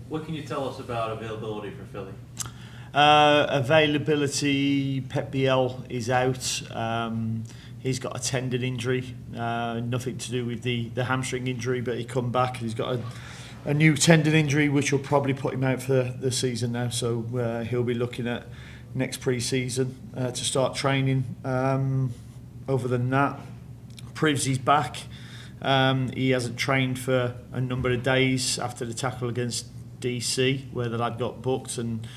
What can you tell us about availability for Philly? Availability, Pep Biel is out. He's got a tendon injury, nothing to do with the hamstring injury, but he come back. He's got a new tendon injury, which will probably put him out for the season now. So he'll be looking at next pre-season to start training. Other than that, Privsy's back. He hasn't trained for a number of days after the tackle against DC, where the lad got booked, and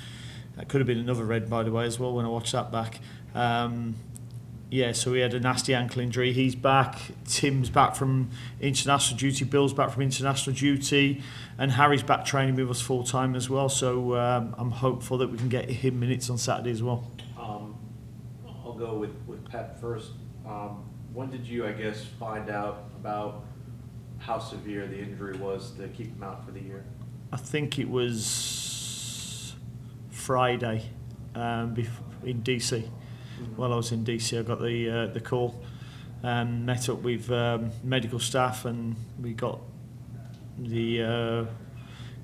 that could have been another red, by the way, as well, when I watched that back. So he had a nasty ankle injury. He's back. Tim's back from international duty. Bill's back from international duty. And Harry's back training with us full-time as well. So I'm hopeful that we can get him minutes on Saturday as well. I'll go with Pep first. When did you, I guess, find out about how severe the injury was to keep him out for the year? I think it was Friday in DC. While I was in DC, I got the call, met up with medical staff, and we got the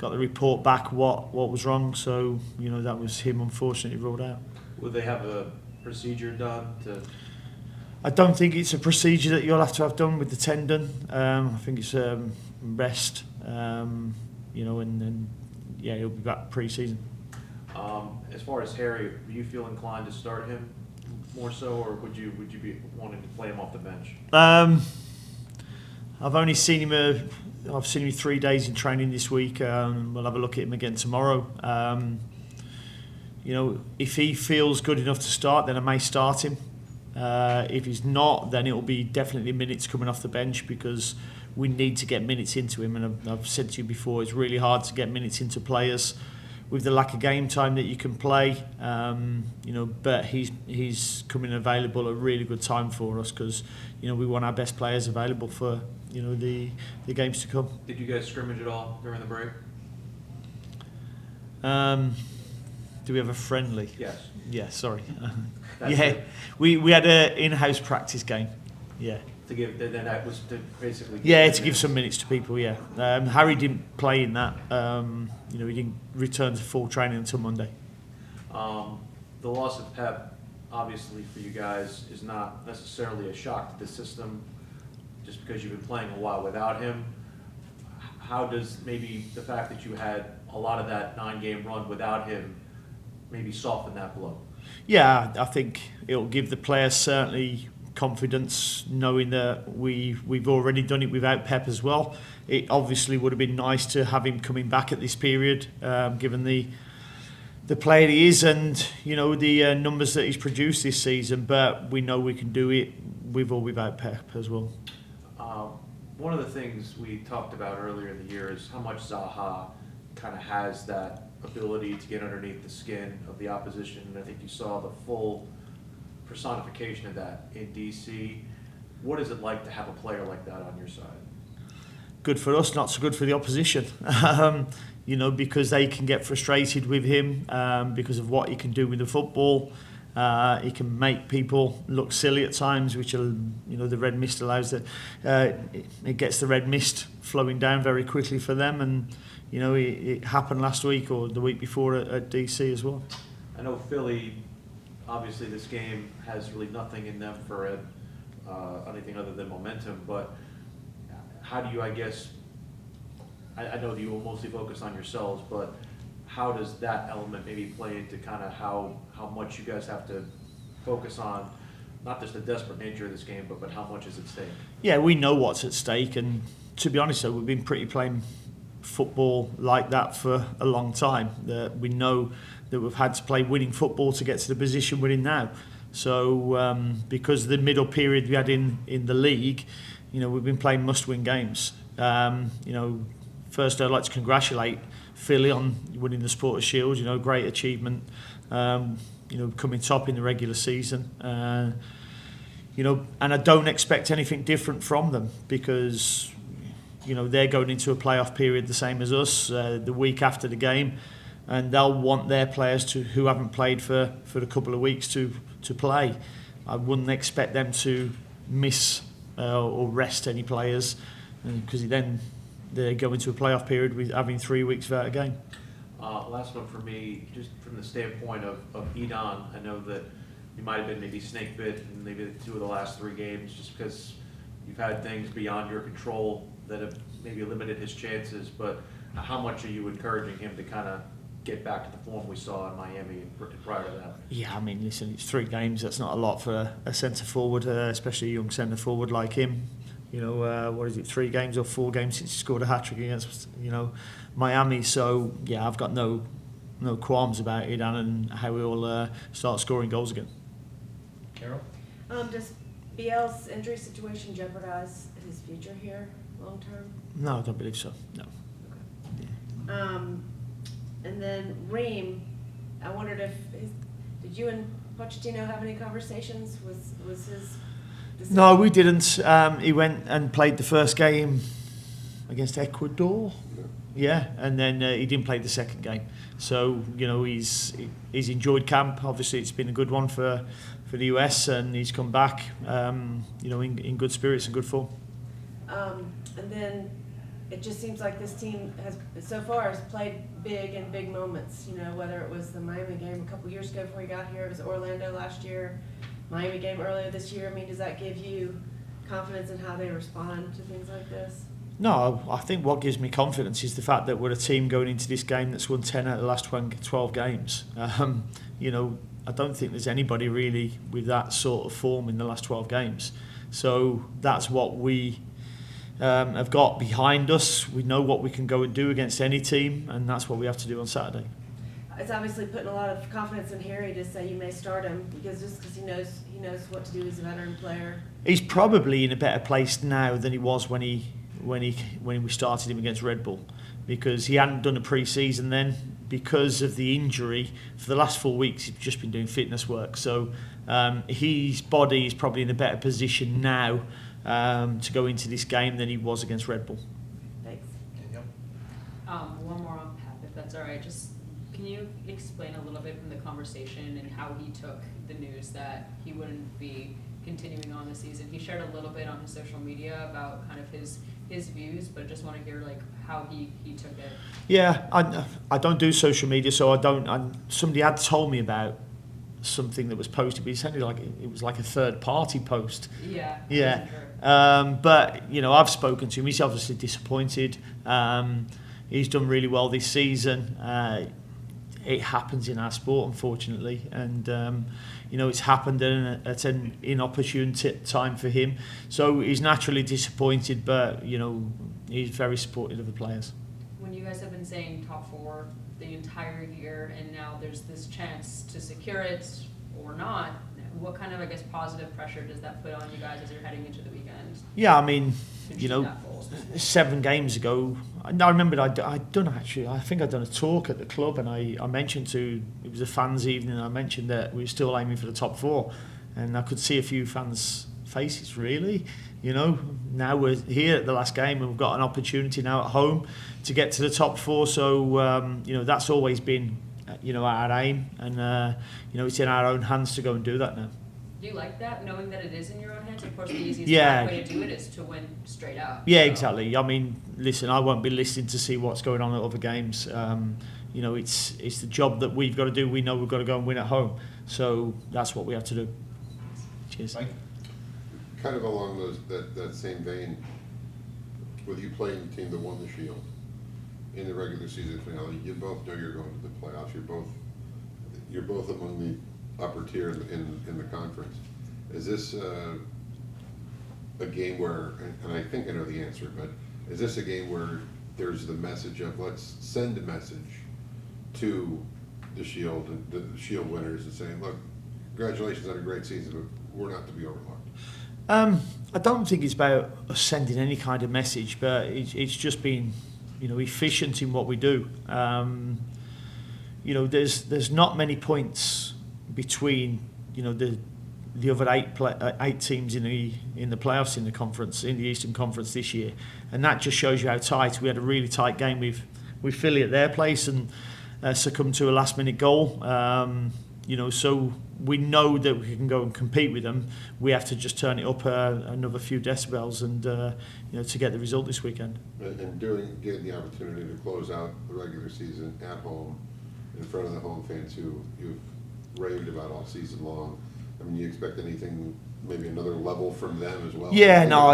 report back what was wrong. So that was him, unfortunately, ruled out. Will they have a procedure done to? I don't think it's a procedure that you'll have to have done with the tendon. I think it's rest, and he'll be back pre-season. As far as Harry, do you feel inclined to start him more so, or would you be wanting to play him off the bench? I've only seen him. I've seen him 3 days in training this week. We'll have a look at him again tomorrow. If he feels good enough to start, then I may start him. If he's not, then it will be definitely minutes coming off the bench, because we need to get minutes into him. And I've said to you before, it's really hard to get minutes into players with the lack of game time that you can play. But he's coming available at a really good time for us, because we want our best players available for the games to come. Did you guys scrimmage at all during the break? Do we have a friendly? Yes. Yeah, sorry. It. We had an in-house practice game. Yeah. To give, then that was to basically. To give some minutes to people. Yeah. Harry didn't play in that. He didn't return to full training until Monday. The loss of Pep, obviously for you guys, is not necessarily a shock to the system, just because you've been playing a while without him. How does maybe the fact that you had a lot of that 9-game run without him maybe soften that blow? Yeah, I think it'll give the players certainly confidence, knowing that we've already done it without Pep as well. It obviously would have been nice to have him coming back at this period, given the player he is and the numbers that he's produced this season. But we know we can do it with or without Pep as well. One of the things we talked about earlier in the year is how much Zaha kind of has that ability to get underneath the skin of the opposition, and I think you saw the full personification of that in DC. What is it like to have a player like that on your side? Good for us, not so good for the opposition. Because they can get frustrated with him because of what he can do with the football. He can make people look silly at times, which the red mist allows that. It gets the red mist flowing down very quickly for them, and it happened last week or the week before at DC as well. I know Philly, obviously this game has really nothing in them for anything other than momentum, but how do you, I know that you will mostly focus on yourselves, but how does that element maybe play into kind of how much you guys have to focus on, not just the desperate nature of this game, but how much is at stake? Yeah, we know what's at stake, and to be honest, we've been pretty playing football like that for a long time. We know that we've had to play winning football to get to the position we're in now. So because the middle period we had in the league, we've been playing must-win games. First I'd like to congratulate Philly on winning the Supporters' Shield. Great achievement. Coming top in the regular season. And I don't expect anything different from them, because they're going into a playoff period the same as us the week after the game, and they'll want their players who haven't played for a couple of weeks to play. I wouldn't expect them to miss or rest any players, because then they go into a playoff period with having 3 weeks without a game. Last one for me, just from the standpoint of Edon, I know that you might have been maybe snake bit in maybe 2 of the last 3 games just because you've had things beyond your control that have maybe limited his chances, but how much are you encouraging him to kind of get back to the form we saw in Miami prior to that? Yeah, I mean, listen, it's 3 games. That's not a lot for a centre forward, especially a young centre forward like him. You know, what is it, 3 games or 4 games since he scored a hat-trick against, Miami. So, yeah, I've got no qualms about it and how we'll start scoring goals again. Carol? Does Biel's injury situation jeopardize his future here long term? No, I don't believe so, no. And then Ream, I wondered if did you and Pochettino have any conversations? Was his decision? No, we didn't. He went and played the first game against Ecuador. Yeah, and then he didn't play the second game. So, he's enjoyed camp. Obviously, it's been a good one for the US, and he's come back, in good spirits and good form. And then it just seems like this team has played big in big moments. Whether it was the Miami game a couple years ago before he got here, it was Orlando last year, Miami game earlier this year. I mean, does that give you confidence in how they respond to things like this? No, I think what gives me confidence is the fact that we're a team going into this game that's won 10 out of the last 12 games. I don't think there's anybody really with that sort of form in the last 12 games. So that's what we have got behind us. We know what we can go and do against any team, and that's what we have to do on Saturday. It's obviously putting a lot of confidence in Harry to say you may start him because he knows what to do. He's a veteran player. He's probably in a better place now than he was when we started him against Red Bull, because he hadn't done a pre-season then because of the injury. For the last 4 weeks he's just been doing fitness work, so his body is probably in a better position now to go into this game than he was against Red Bull. Thanks. One more on Pep, if that's all right. Just can you explain a little bit from the conversation and how he took the news that he wouldn't be continuing on the season? He shared a little bit on his social media about kind of his views, but just want to hear how he took it. Yeah, I don't do social media, so I don't. Somebody had told me about something that was posted, but it sounded like it was like a third party post. Yeah. Yeah. Sure. But I've spoken to him. He's obviously disappointed. He's done really well this season. It happens in our sport, unfortunately, and it's happened at an inopportune time for him. So he's naturally disappointed, but he's very supportive of the players. When you guys have been saying top 4 the entire year, and now there's this chance to secure it or not, what kind of, positive pressure does that put on you guys as you're heading into the weekend? Yeah, I mean, to achieve that goal? 7 games ago, I remember I'd done a talk at the club, and I mentioned it was a fans' evening, I mentioned that we were still aiming for the top 4, and I could see a few fans' faces, really. Now we're here at the last game, and we've got an opportunity now at home to get to the top 4, so that's always been our aim, and it's in our own hands to go and do that now. Do you like that, knowing that it is in your own hands? Of course, the easiest way to do it is to win straight out. Yeah, so. Exactly. I mean, listen, I won't be listening to see what's going on at other games. It's the job that we've got to do. We know we've got to go and win at home, so that's what we have to do. Cheers. Mike? Kind of along that same vein, with you playing the team that won the Shield in the regular season finale, you both know you're going to the playoffs. You're both among the upper tier in the conference. Is this a game where, and I think I know the answer, but is this a game where there's the message of let's send a message to the Shield and the Shield winners and saying, look, congratulations on a great season, but we're not to be overlooked? I don't think it's about us sending any kind of message, but it's just being, efficient in what we do. There's not many points between, the other 8 teams in the playoffs in the conference, in the Eastern Conference this year, and that just shows you how tight. We had a really tight game with Philly at their place and succumbed to a last-minute goal. So we know that we can go and compete with them. We have to just turn it up another few decibels and to get the result this weekend. And getting the opportunity to close out the regular season at home in front of the home fans who you've raved about all season long. I mean, you expect anything, maybe another level from them as well? Yeah, no,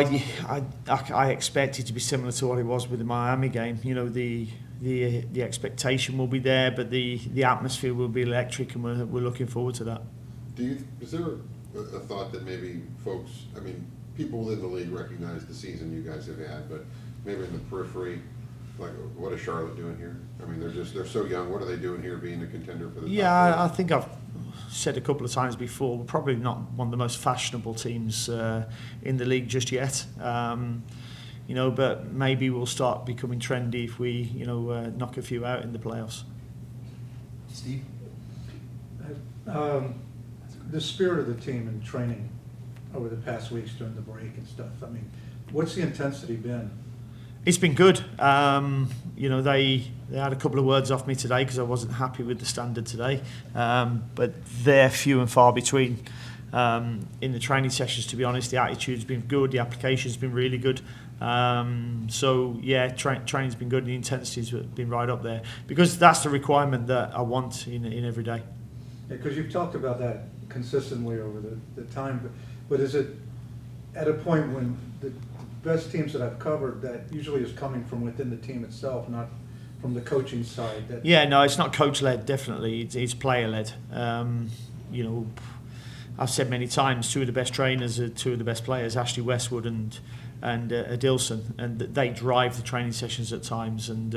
I expect it to be similar to what it was with the Miami game. The expectation will be there, but the atmosphere will be electric, and we're looking forward to that. Is there a thought that maybe folks, I mean, people within the league recognize the season you guys have had, but maybe in the periphery, like, what is Charlotte doing here? I mean, they're so young. What are they doing here, being a contender for the top Yeah, four? I think I've said a couple of times before, we're probably not one of the most fashionable teams in the league just yet. But maybe we'll start becoming trendy if we, knock a few out in the playoffs. Steve? The spirit of the team in training over the past weeks during the break and stuff, I mean, what's the intensity been? It's been good. They had a couple of words off me today because I wasn't happy with the standard today. But they're few and far between in the training sessions, to be honest. The attitude's been good. The application's been really good. Training's been good and the intensity's been right up there because that's the requirement that I want in every day. Because you've talked about that consistently over the time, but is it at a point when the best teams that I've covered, that usually is coming from within the team itself, not from the coaching side? Yeah, no, it's not coach-led, definitely. It's player-led. I've said many times, two of the best trainers are two of the best players, Ashley Westwood and Adilson, and they drive the training sessions at times. And,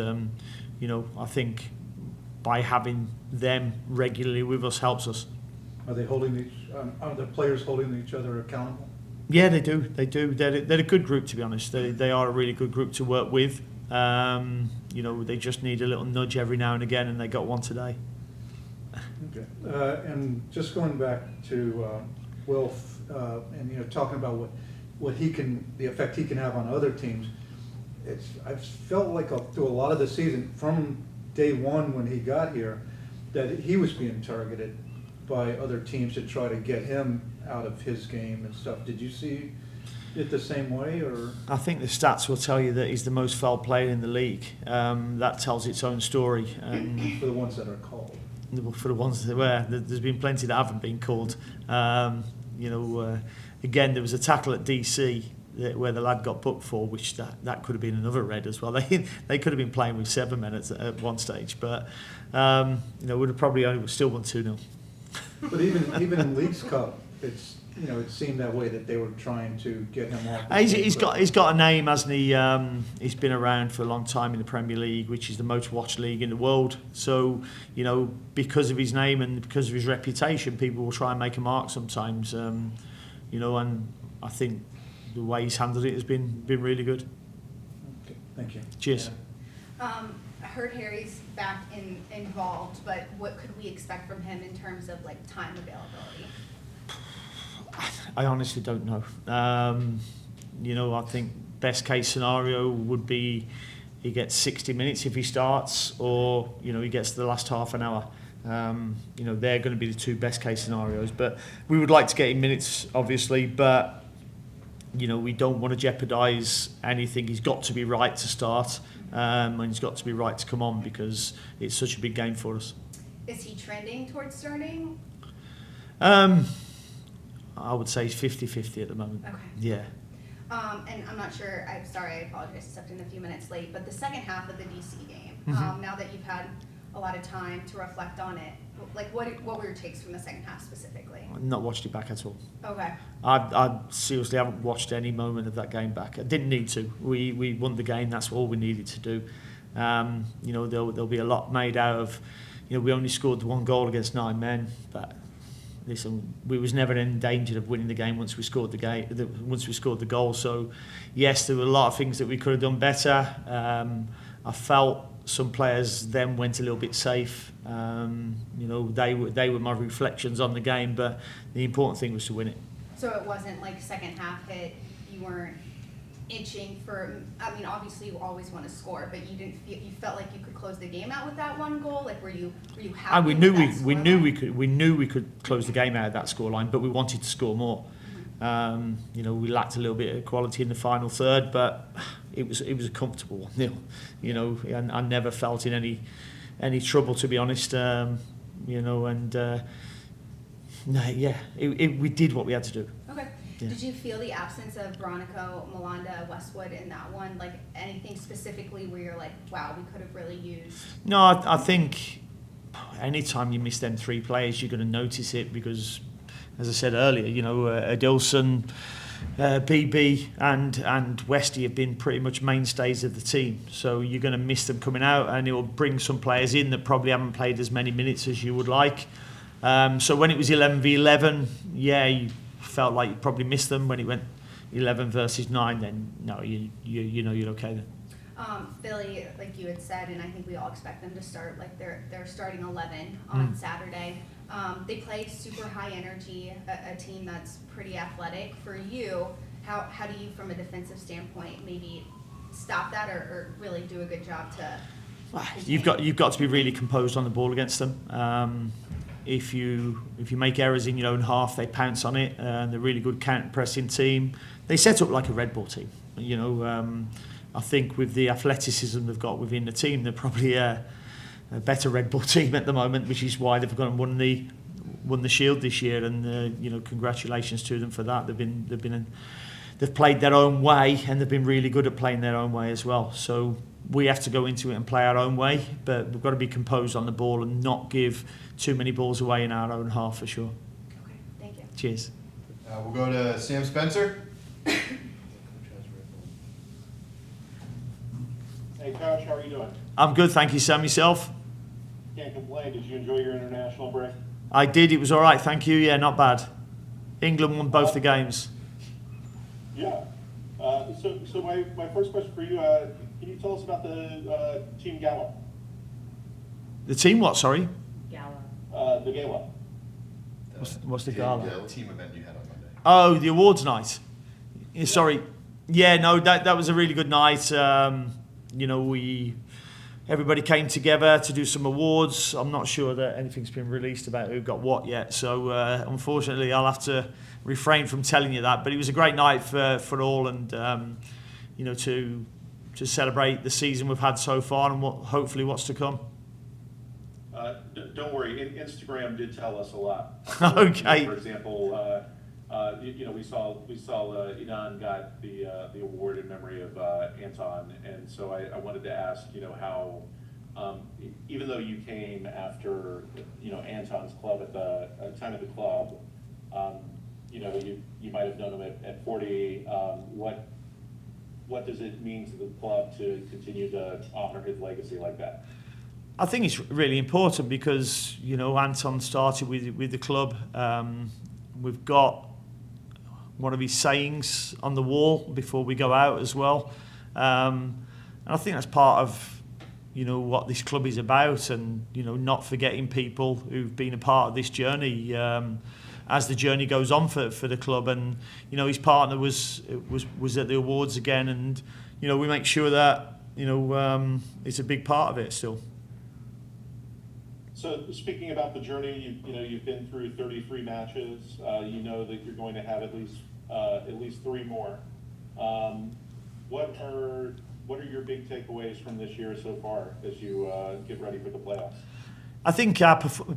I think by having them regularly with us helps us. Are the players holding each other accountable? Yeah, they do. They're a good group, to be honest. They are a really good group to work with. They just need a little nudge every now and again, and they got one today. Okay. And just going back to Wilf, and talking about the effect he can have on other teams. I've felt like through a lot of the season, from day one when he got here, that he was being targeted by other teams to try to get him out of his game and stuff. Did you see it the same way, or? I think the stats will tell you that he's the most foul player in the league. That tells its own story. For the ones that are called. For the ones that were, there's been plenty that haven't been called. Again, there was a tackle at DC where the lad got booked for, which that could have been another red as well. They could have been playing with 7 men at one stage, but would have probably only still won 2-0. But even in Leagues Cup, it seemed that way, that they were trying to get him off. He's got a name, hasn't he? He's been around for a long time in the Premier League, which is the most watched league in the world. So because of his name and because of his reputation, people will try and make a mark sometimes. And I think the way he's handled it has been really good. Okay, thank you. Cheers. I heard Harry's back involved, but what could we expect from him in terms of time availability? I honestly don't know. I think best case scenario would be he gets 60 minutes if he starts, or he gets the last half an hour. They're going to be the two best case scenarios. But we would like to get him minutes, obviously. But we don't want to jeopardise anything. He's got to be right to start, and he's got to be right to come on because it's such a big game for us. Is he trending towards starting? I would say 50-50 at the moment. Okay. Yeah. And I'm not sure, I'm sorry, I apologize, I stepped in a few minutes late, but the second half of the DC game, now that you've had a lot of time to reflect on it, what were your takes from the second half specifically? I've not watched it back at all. Okay. I seriously haven't watched any moment of that game back. I didn't need to. We won the game. That's all we needed to do. There'll be a lot made out of. We only scored 1 goal against 9 men, but listen, we was never in danger of winning the game once we scored the goal. So, yes, there were a lot of things that we could have done better. I felt some players then went a little bit safe. They were my reflections on the game, but the important thing was to win it. So it wasn't second half hit, you weren't itching for, I mean, obviously you always want to score, but you didn't feel, you felt like you could close the game out with that one goal? Like, were you happy And we with knew that we knew scoreline? we knew we could close the game out of that scoreline, but we wanted to score more. You know, we lacked a little bit of quality in the final third, but it was a comfortable 1-0. You know, and I never felt in any trouble, to be honest. You know, and no, yeah, we did what we had to do. Okay. Yeah. Did you feel the absence of Bronico, Melanda, Westwood in that one? Like, anything specifically where you're like, wow, we could have really used? No, I think anytime you miss them 3 players, you're going to notice it because, as I said earlier, you know, Adilson, BB and Westy have been pretty much mainstays of the team. So you're going to miss them coming out, and it will bring some players in that probably haven't played as many minutes as you would like. So when it was 11v11, yeah, you felt like you probably missed them. When it went 11 versus 9, then no, you know you're okay then. Billy, like you had said, and I think we all expect them to start like they're starting 11 on Saturday. They play super high energy, a team that's pretty athletic. For you, how do you, from a defensive standpoint, maybe stop that or really do a good job to? You've got to be really composed on the ball against them. If you make errors in your own half, they pounce on it. They're a really good counter-pressing team. They set up like a Red Bull team. You know, I think with the athleticism they've got within the team, they're probably a better Red Bull team at the moment, which is why they've gone and won the Shield this year. And you know, congratulations to them for that. They've played their own way, and they've been really good at playing their own way as well. So we have to go into it and play our own way, but we've got to be composed on the ball and not give too many balls away in our own half for sure. Okay, thank you. Cheers. We'll go to Sam Spencer. Hey Coach, how are you doing? I'm good, thank you, Sam. Yourself? Can't complain. Did you enjoy your international break? I did. It was all right, thank you. Yeah, not bad. England won both the games. Yeah. So my first question for you, can you tell us about the Team Gala? The team what, sorry? Gala. The Gala. What's the gala? Team event you had on Monday. Oh, the awards night. Yeah, sorry. Yeah, no, that was a really good night. You know, everybody came together to do some awards. I'm not sure that anything's been released about who got what yet. So unfortunately, I'll have to refrain from telling you that. But it was a great night for all, and you know, to celebrate the season we've had so far and hopefully what's to come. Don't worry, Instagram did tell us a lot. Okay. For example, you know, we saw Inan got the award in memory of Anton, and so I wanted to ask, you know, how even though you came after, you know, Anton's club at the time of the club, you know, you might have known him at 40. What does it mean to the club to continue to honor his legacy like that? I think it's really important because, you know, Anton started with the club. We've got one of his sayings on the wall before we go out as well. And I think that's part of, you know, what this club is about, and, you know, not forgetting people who've been a part of this journey as the journey goes on for the club. And, you know, his partner was at the awards again, and, you know, we make sure that, you know, it's a big part of it still. So speaking about the journey, you've been through 33 matches. You know that you're going to have at least 3 more. What are your big takeaways from this year so far as you get ready for the playoffs? I think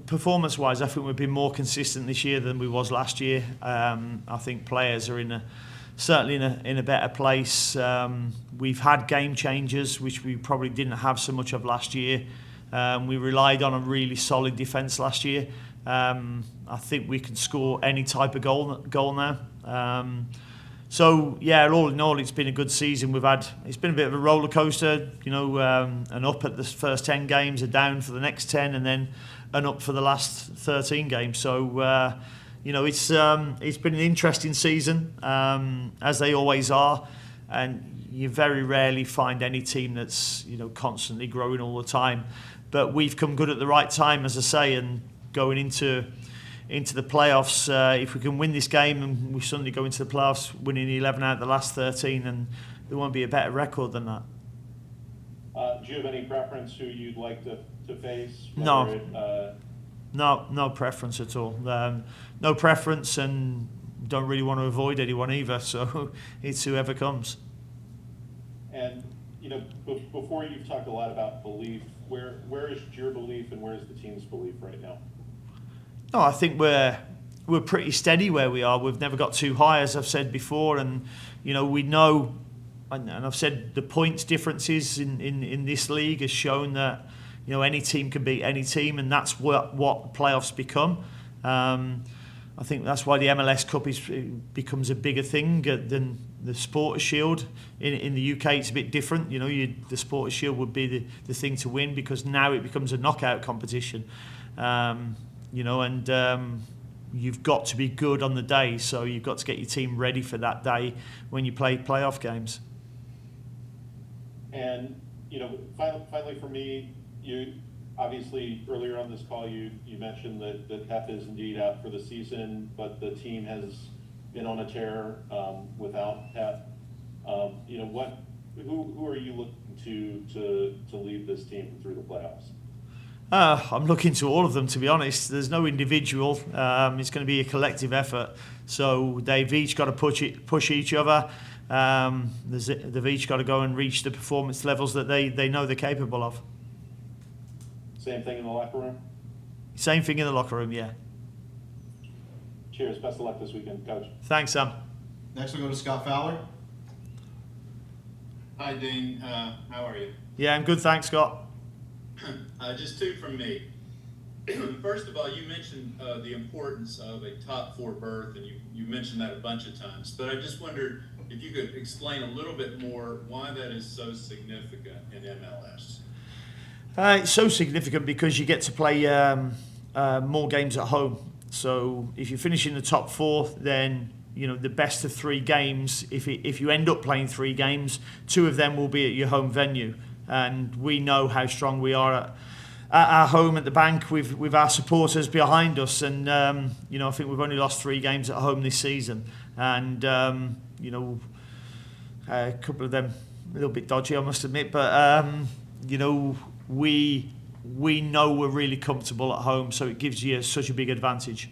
performance-wise, I think we've been more consistent this year than we was last year. I think players are certainly in a better place. We've had game changers, which we probably didn't have so much of last year. We relied on a really solid defence last year. I think we can score any type of goal now. So yeah, all in all, it's been a good season. It's been a bit of a roller coaster, you know, an up at the first 10 games, a down for the next 10, and then an up for the last 13 games. So you know, it's been an interesting season, as they always are, and you very rarely find any team that's, you know, constantly growing all the time. But we've come good at the right time, as I say, and going into the playoffs, if we can win this game and we suddenly go into the playoffs winning 11 out of the last 13, and be a better record than that. Do you have any preference who you'd like to face? No. Whether it, No preference at all. No preference, and don't really want to avoid anyone either. So it's whoever comes. And before you've talked a lot about belief, where is your belief and where is the team's belief right now? No, I think we're pretty steady where we are. We've never got too high, as I've said before, and we know, and I've said the points differences in this league has shown that any team can beat any team, and that's what playoffs become. I think that's why the MLS Cup becomes a bigger thing than the Supporters' Shield. In the UK, it's a bit different. The Supporters' Shield would be the thing to win, because now it becomes a knockout competition. You've got to be good on the day, so you've got to get your team ready for that day when you play playoff games. And finally for me, you obviously earlier on this call you mentioned that Pep is indeed out for the season, but the team has been on a tear without Pep. Who are you looking to lead this team through the playoffs? I'm looking to all of them, to be honest. There's no individual. It's going to be a collective effort. So they've each got to push each other. They've each got to go and reach the performance levels that they know they're capable of. Same thing in the locker room? Same thing in the locker room, yeah. Cheers. Best of luck this weekend, Coach. Thanks, Sam. Next we'll go to Scott Fowler. Hi, Dean. How are you? Yeah, I'm good, thanks, Scott. Just two from me. First of all, you mentioned the importance of a top four berth, and you mentioned that a bunch of times. But I just wondered if you could explain a little bit more why that is so significant in MLS. It's so significant because you get to play more games at home. So if you finish in the top four, then the best of three games. If you end up playing three games, two of them will be at your home venue, and we know how strong we are at our home at the Bank with our supporters behind us. And I think we've only lost three games at home this season, and a couple of them a little bit dodgy, I must admit, but we know we're really comfortable at home, so it gives you such a big advantage.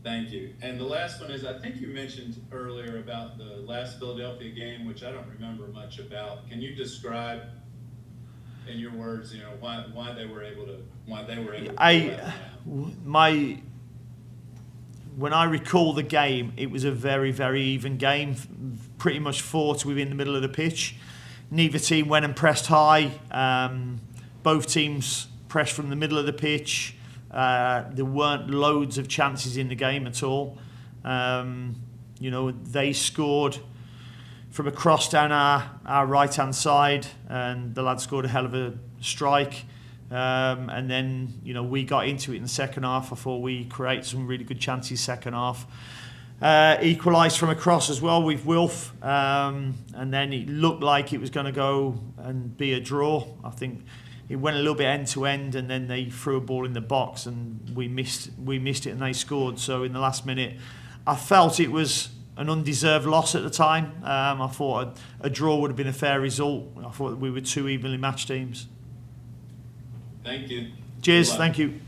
Thank you. And the last one is, I think you mentioned earlier about the last Philadelphia game, which I don't remember much about. Can you describe, in your words, why they were able to pull that out? When I recall the game, it was a very, very even game, pretty much fought within the middle of the pitch. Neither team went and pressed high. Both teams pressed from the middle of the pitch. There weren't loads of chances in the game at all. They scored from a cross down our right-hand side, and the lad scored a hell of a strike. And then, we got into it in the second half. I thought we created some really good chances second half. Equalised from a cross as well with Wilf, and then it looked like it was going to go and be a draw. I think it went a little bit end to end, and then they threw a ball in the box and we missed it, and they scored. So in the last minute, I felt it was an undeserved loss at the time. I thought a draw would have been a fair result. I thought we were two evenly matched teams. Thank you. Cheers, thank you.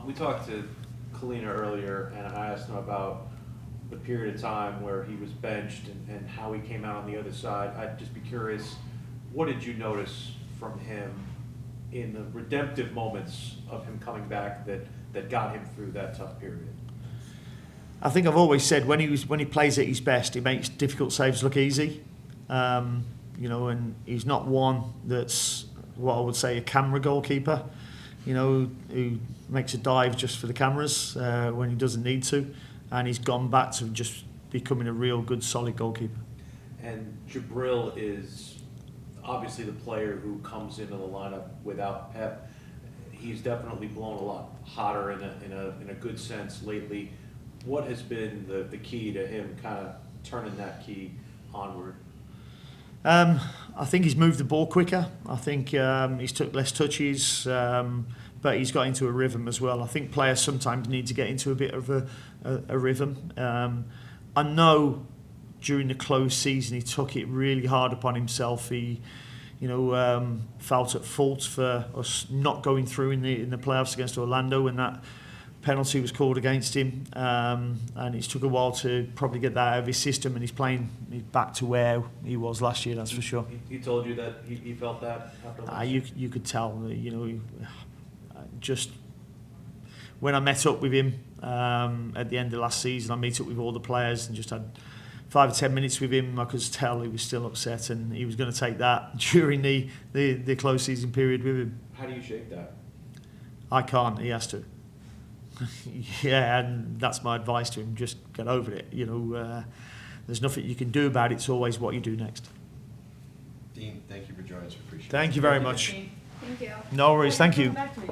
We talked to Kalina earlier, and I asked him about the period of time where he was benched and how he came out on the other side. I'd just be curious, what did you notice from him in the redemptive moments of him coming back that got him through that tough period? I think I've always said when he plays at his best, he makes difficult saves look easy. And he's not one that's what I would say a camera goalkeeper, who makes a dive just for the cameras when he doesn't need to, and he's gone back to just becoming a real good, solid goalkeeper. And Jabril is obviously the player who comes into the lineup without Pep. He's definitely blown a lot hotter in a good sense lately. What has been the key to him kind of turning that key onward? I think he's moved the ball quicker. I think he's took less touches, but he's got into a rhythm as well. I think players sometimes need to get into a bit of a rhythm. I know during the close season, he took it really hard upon himself. He, felt at fault for us not going through in the playoffs against Orlando when that penalty was called against him, and it's took a while to probably get that out of his system, and he's back to where he was last year, that's for sure. He told you that he felt that after last You could tell, just when I met up with him at the end of last season, I meet up with all the players and just had 5 or 10 minutes with him. I could tell he was still upset, and he was going to take that during the close season period with him. How do you shake that? I can't, he has to. Yeah, and that's my advice to him, just get over it. There's nothing you can do about it, it's always what you do next. Dean, thank you for joining us, we appreciate it. Thank you very much. Thank you. No worries, thank you. Come back to me.